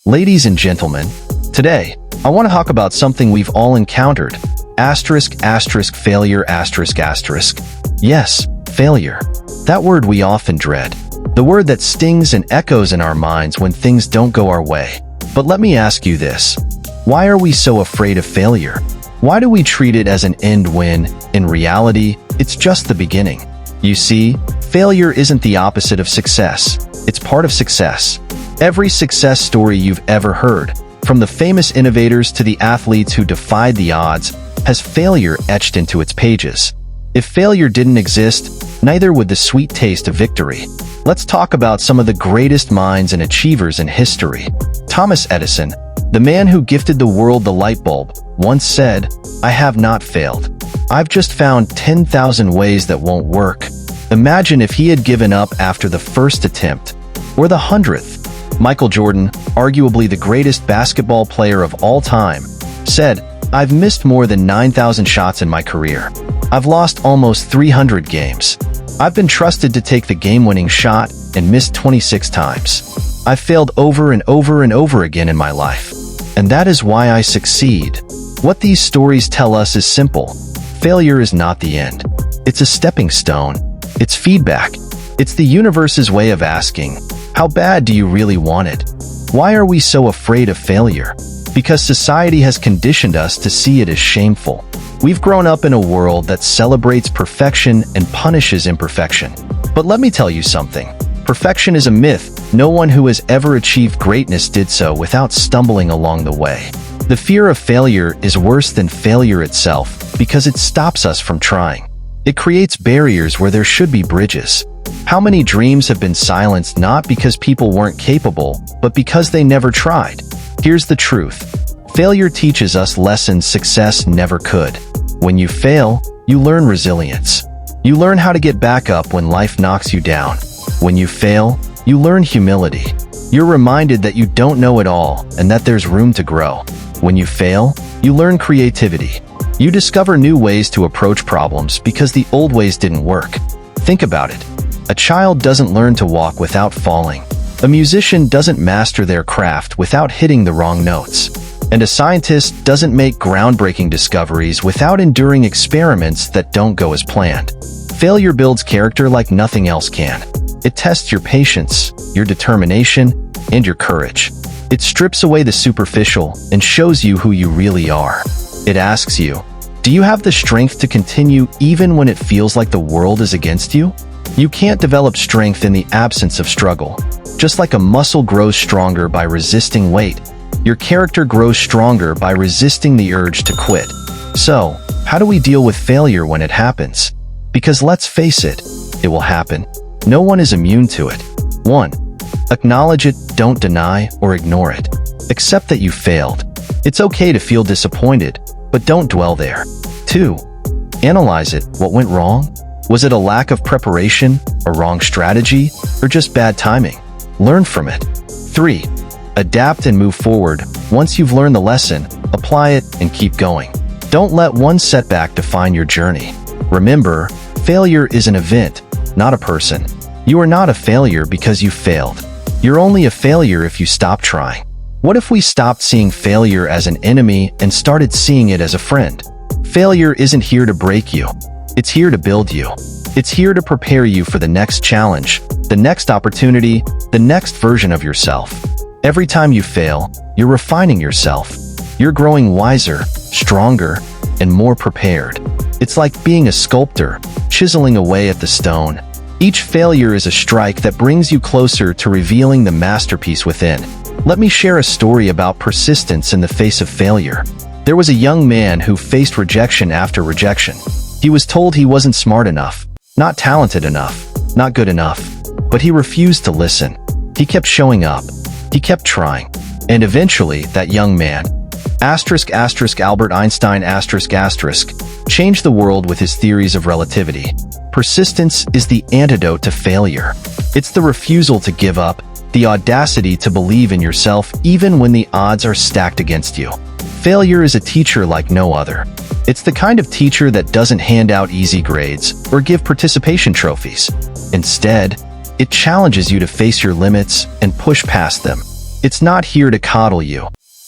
Ladies and gentlemen, today, I want to talk about something we've all encountered. Failure. Yes, failure. That word we often dread. The word that stings and echoes in our minds when things don't go our way. But let me ask you this. Why are we so afraid of failure? Why do we treat it as an end when, in reality, it's just the beginning? You see, failure isn't the opposite of success. It's part of success. Every success story you've ever heard, from the famous innovators to the athletes who defied the odds, has failure etched into its pages. If failure didn't exist, neither would the sweet taste of victory. Let's talk about some of the greatest minds and achievers in history. Thomas Edison, the man who gifted the world the light bulb, once said, "I have not failed. I've just found 10,000 ways that won't work." Imagine if he had given up after the first attempt, or the 100th. Michael Jordan, arguably the greatest basketball player of all time, said, "I've missed more than 9,000 shots in my career. I've lost almost 300 games. I've been trusted to take the game-winning shot and missed 26 times. I've failed over and over and over again in my life. And that is why I succeed." What these stories tell us is simple. Failure is not the end. It's a stepping stone. It's feedback. It's the universe's way of asking, how bad do you really want it? Why are we so afraid of failure? Because society has conditioned us to see it as shameful. We've grown up in a world that celebrates perfection and punishes imperfection. But let me tell you something. Perfection is a myth. No one who has ever achieved greatness did so without stumbling along the way. The fear of failure is worse than failure itself because it stops us from trying. It creates barriers where there should be bridges. How many dreams have been silenced not because people weren't capable, but because they never tried? Here's the truth. Failure teaches us lessons success never could. When you fail, you learn resilience. You learn how to get back up when life knocks you down. When you fail, you learn humility. You're reminded that you don't know it all and that there's room to grow. When you fail, you learn creativity. You discover new ways to approach problems because the old ways didn't work. Think about it. A child doesn't learn to walk without falling. A musician doesn't master their craft without hitting the wrong notes. And a scientist doesn't make groundbreaking discoveries without enduring experiments that don't go as planned. Failure builds character like nothing else can. It tests your patience, your determination, and your courage. It strips away the superficial and shows you who you really are. It asks you, do you have the strength to continue even when it feels like the world is against you? You can't develop strength in the absence of struggle. Just like a muscle grows stronger by resisting weight, your character grows stronger by resisting the urge to quit. So, how do we deal with failure when it happens? Because let's face it, it will happen. No one is immune to it. 1. Acknowledge it, don't deny or ignore it. Accept that you failed. It's okay to feel disappointed, but don't dwell there. 2. Analyze it. What went wrong? Was it a lack of preparation, a wrong strategy, or just bad timing? Learn from it. 3. Adapt and move forward. Once you've learned the lesson, apply it and keep going. Don't let one setback define your journey. Remember, failure is an event, not a person. You are not a failure because you failed. You're only a failure if you stop trying. What if we stopped seeing failure as an enemy and started seeing it as a friend? Failure isn't here to break you. It's here to build you. It's here to prepare you for the next challenge, the next opportunity, the next version of yourself. Every time you fail, you're refining yourself. You're growing wiser, stronger, and more prepared. It's like being a sculptor, chiseling away at the stone. Each failure is a strike that brings you closer to revealing the masterpiece within. Let me share a story about persistence in the face of failure. There was a young man who faced rejection after rejection. He was told he wasn't smart enough, not talented enough, not good enough, but he refused to listen. He kept showing up. He kept trying. And eventually, that young man, Albert Einstein, changed the world with his theories of relativity. Persistence is the antidote to failure. It's the refusal to give up, the audacity to believe in yourself even when the odds are stacked against you. Failure is a teacher like no other. It's the kind of teacher that doesn't hand out easy grades or give participation trophies. Instead, it challenges you to face your limits and push past them. It's not here to coddle you.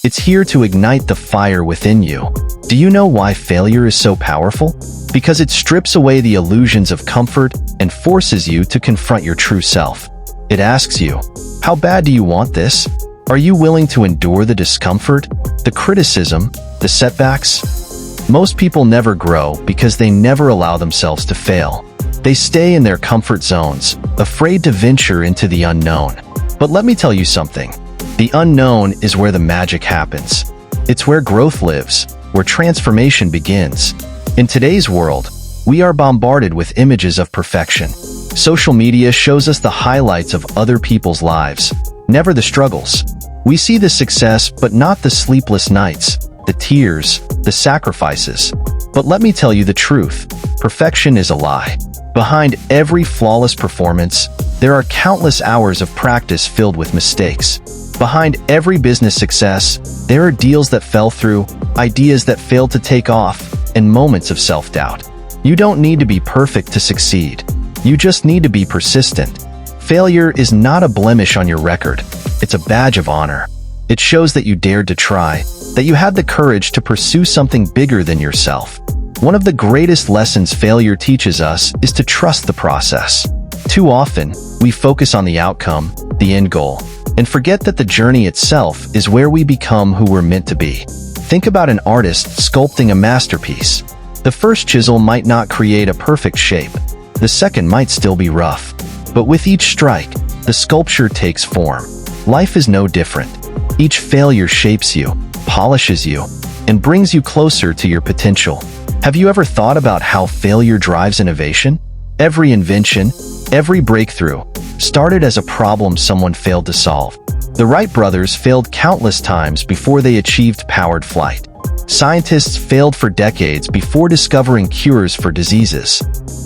It's here to ignite the fire within you. Do you know why failure is so powerful? Because it strips away the illusions of comfort and forces you to confront your true self. It asks you, how bad do you want this? Are you willing to endure the discomfort, the criticism, the setbacks? Most people never grow because they never allow themselves to fail. They stay in their comfort zones, afraid to venture into the unknown. But let me tell you something. The unknown is where the magic happens. It's where growth lives, where transformation begins. In today's world, we are bombarded with images of perfection. Social media shows us the highlights of other people's lives, never the struggles. We see the success, but not the sleepless nights, the tears, the sacrifices. But let me tell you the truth. Perfection is a lie. Behind every flawless performance, there are countless hours of practice filled with mistakes. Behind every business success, there are deals that fell through, ideas that failed to take off, and moments of self-doubt. You don't need to be perfect to succeed. You just need to be persistent. Failure is not a blemish on your record. It's a badge of honor. It shows that you dared to try, that you had the courage to pursue something bigger than yourself. One of the greatest lessons failure teaches us is to trust the process. Too often, we focus on the outcome, the end goal, and forget that the journey itself is where we become who we're meant to be. Think about an artist sculpting a masterpiece. The first chisel might not create a perfect shape. The second might still be rough. But with each strike, the sculpture takes form. Life is no different. Each failure shapes you, polishes you, and brings you closer to your potential. Have you ever thought about how failure drives innovation? Every invention, every breakthrough, started as a problem someone failed to solve. The Wright brothers failed countless times before they achieved powered flight. Scientists failed for decades before discovering cures for diseases.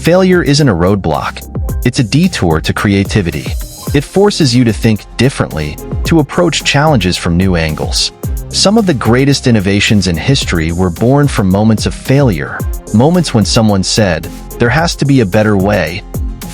Failure isn't a roadblock. It's a detour to creativity. It forces you to think differently, to approach challenges from new angles. Some of the greatest innovations in history were born from moments of failure, moments when someone said, "There has to be a better way."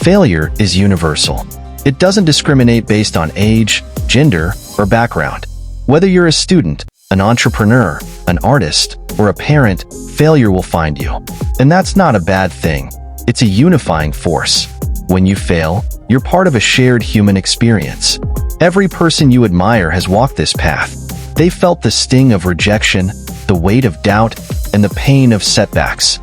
Failure is universal. It doesn't discriminate based on age, gender, or background. Whether you're a student, an entrepreneur, an artist, or a parent, failure will find you. And that's not a bad thing. It's a unifying force. When you fail, you're part of a shared human experience. Every person you admire has walked this path. They felt the sting of rejection, the weight of doubt, and the pain of setbacks.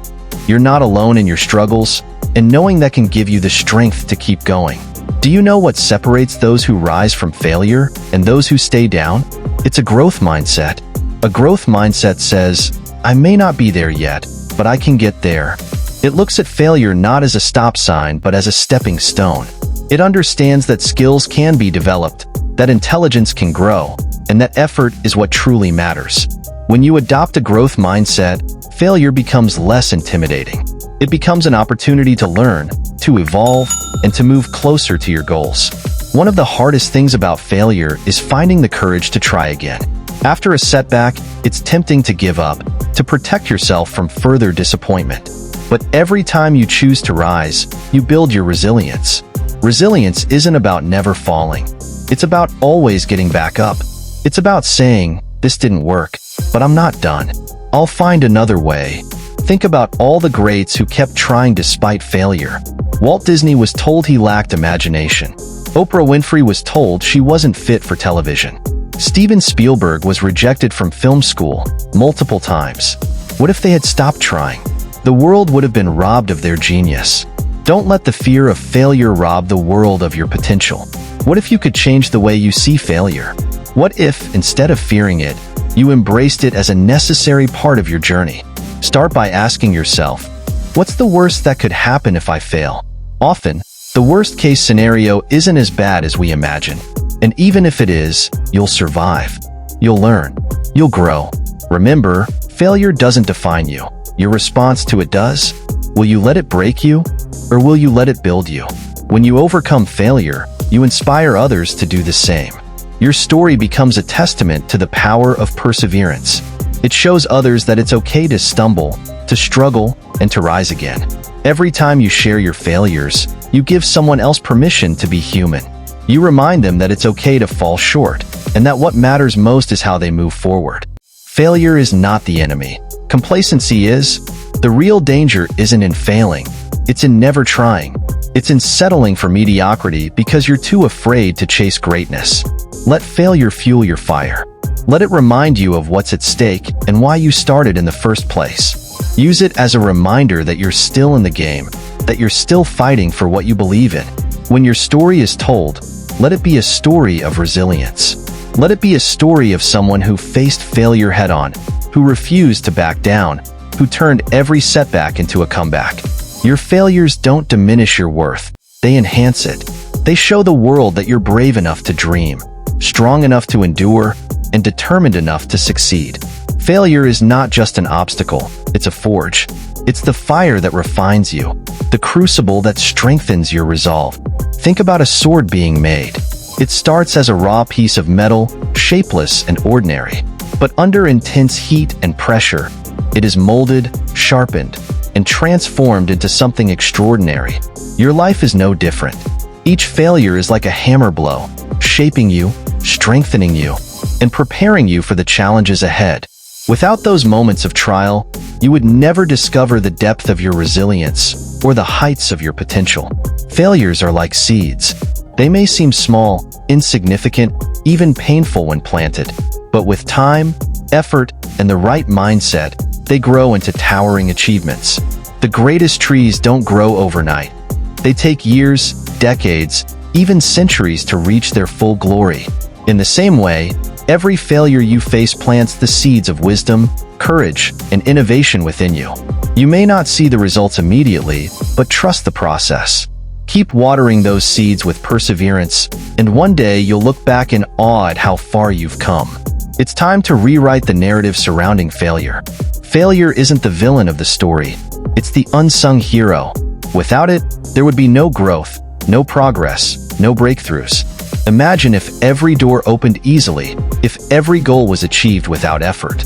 You're not alone in your struggles, and knowing that can give you the strength to keep going. Do you know what separates those who rise from failure and those who stay down? It's a growth mindset. A growth mindset says, I may not be there yet, but I can get there. It looks at failure not as a stop sign, but as a stepping stone. It understands that skills can be developed, that intelligence can grow, and that effort is what truly matters. When you adopt a growth mindset, failure becomes less intimidating. It becomes an opportunity to learn, to evolve, and to move closer to your goals. One of the hardest things about failure is finding the courage to try again. After a setback, it's tempting to give up, to protect yourself from further disappointment. But every time you choose to rise, you build your resilience. Resilience isn't about never falling. It's about always getting back up. It's about saying, this didn't work, but I'm not done. I'll find another way. Think about all the greats who kept trying despite failure. Walt Disney was told he lacked imagination. Oprah Winfrey was told she wasn't fit for television. Steven Spielberg was rejected from film school multiple times. What if they had stopped trying? The world would have been robbed of their genius. Don't let the fear of failure rob the world of your potential. What if you could change the way you see failure? What if, instead of fearing it, you embraced it as a necessary part of your journey? Start by asking yourself, what's the worst that could happen if I fail? Often, the worst-case scenario isn't as bad as we imagine. And even if it is, you'll survive. You'll learn. You'll grow. Remember, failure doesn't define you. Your response to it does. Will you let it break you, or will you let it build you? When you overcome failure, you inspire others to do the same. Your story becomes a testament to the power of perseverance. It shows others that it's okay to stumble, to struggle, and to rise again. Every time you share your failures, you give someone else permission to be human. You remind them that it's okay to fall short, and that what matters most is how they move forward. Failure is not the enemy. Complacency is. The real danger isn't in failing. It's in never trying. It's in settling for mediocrity because you're too afraid to chase greatness. Let failure fuel your fire. Let it remind you of what's at stake and why you started in the first place. Use it as a reminder that you're still in the game, that you're still fighting for what you believe in. When your story is told, let it be a story of resilience. Let it be a story of someone who faced failure head-on, who refused to back down, who turned every setback into a comeback. Your failures don't diminish your worth, they enhance it. They show the world that you're brave enough to dream, strong enough to endure, and determined enough to succeed. Failure is not just an obstacle, it's a forge. It's the fire that refines you, the crucible that strengthens your resolve. Think about a sword being made. It starts as a raw piece of metal, shapeless and ordinary. But under intense heat and pressure, it is molded, sharpened, and transformed into something extraordinary. Your life is no different. Each failure is like a hammer blow, shaping you, strengthening you, and preparing you for the challenges ahead. Without those moments of trial, you would never discover the depth of your resilience or the heights of your potential. Failures are like seeds. They may seem small, insignificant, even painful when planted, but with time, effort, and the right mindset, they grow into towering achievements. The greatest trees don't grow overnight. They take years, decades, even centuries to reach their full glory. In the same way, every failure you face plants the seeds of wisdom, courage, and innovation within you. You may not see the results immediately, but trust the process. Keep watering those seeds with perseverance, and one day you'll look back in awe at how far you've come. It's time to rewrite the narrative surrounding failure. Failure isn't the villain of the story. It's the unsung hero. Without it, there would be no growth, no progress, no breakthroughs. Imagine if every door opened easily, if every goal was achieved without effort.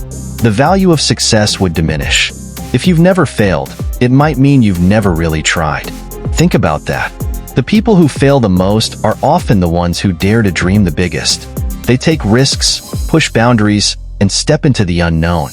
The value of success would diminish. If you've never failed, it might mean you've never really tried. Think about that. The people who fail the most are often the ones who dare to dream the biggest. They take risks, push boundaries, and step into the unknown.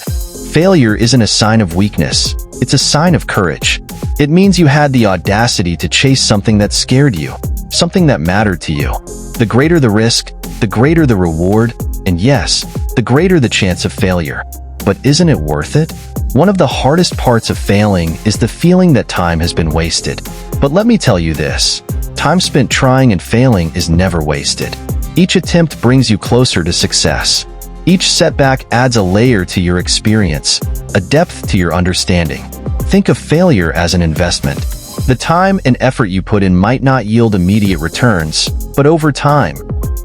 Failure isn't a sign of weakness, it's a sign of courage. It means you had the audacity to chase something that scared you, something that mattered to you. The greater the risk, the greater the reward, and yes, the greater the chance of failure. But isn't it worth it? One of the hardest parts of failing is the feeling that time has been wasted. But let me tell you this, time spent trying and failing is never wasted. Each attempt brings you closer to success. Each setback adds a layer to your experience, a depth to your understanding. Think of failure as an investment. The time and effort you put in might not yield immediate returns, but over time,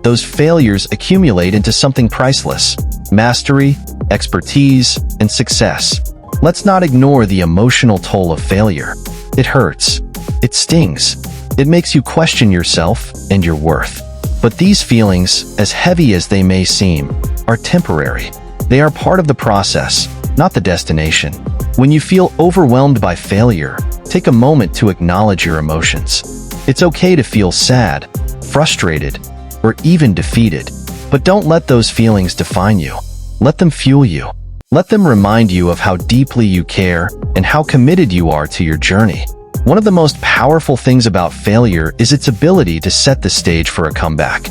those failures accumulate into something priceless: mastery, expertise, and success. Let's not ignore the emotional toll of failure. It hurts. It stings. It makes you question yourself and your worth. But these feelings, as heavy as they may seem, are temporary. They are part of the process, not the destination. When you feel overwhelmed by failure, take a moment to acknowledge your emotions. It's okay to feel sad, frustrated, or even defeated, but don't let those feelings define you. Let them fuel you. Let them remind you of how deeply you care and how committed you are to your journey. One of the most powerful things about failure is its ability to set the stage for a comeback.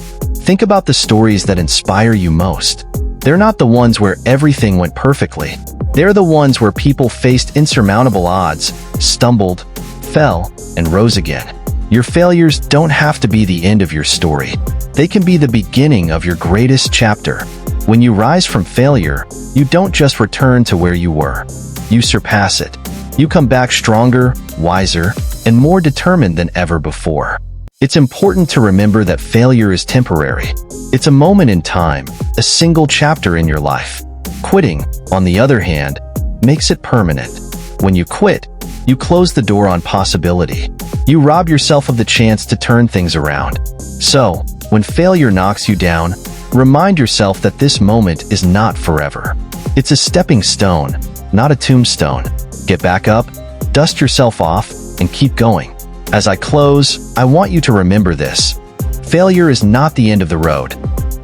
Think about the stories that inspire you most. They're not the ones where everything went perfectly. They're the ones where people faced insurmountable odds, stumbled, fell, and rose again. Your failures don't have to be the end of your story. They can be the beginning of your greatest chapter. When you rise from failure, you don't just return to where you were. You surpass it. You come back stronger, wiser, and more determined than ever before. It's important to remember that failure is temporary. It's a moment in time, a single chapter in your life. Quitting, on the other hand, makes it permanent. When you quit, you close the door on possibility. You rob yourself of the chance to turn things around. So, when failure knocks you down, remind yourself that this moment is not forever. It's a stepping stone, not a tombstone. Get back up, dust yourself off, and keep going. As I close, I want you to remember this. Failure is not the end of the road.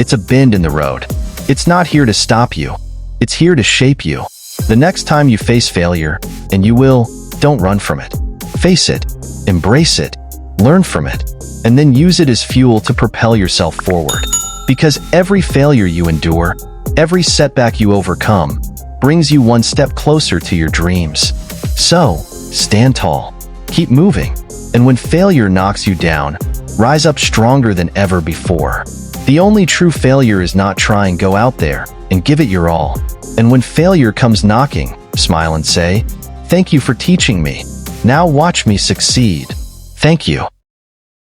It's a bend in the road. It's not here to stop you. It's here to shape you. The next time you face failure, and you will, don't run from it. Face it, embrace it, learn from it, and then use it as fuel to propel yourself forward. Because every failure you endure, every setback you overcome, brings you one step closer to your dreams. So, stand tall, keep moving, and when failure knocks you down, rise up stronger than ever before. The only true failure is not trying. Go out there and give it your all. And when failure comes knocking, smile and say, "Thank you for teaching me. Now watch me succeed." Thank you.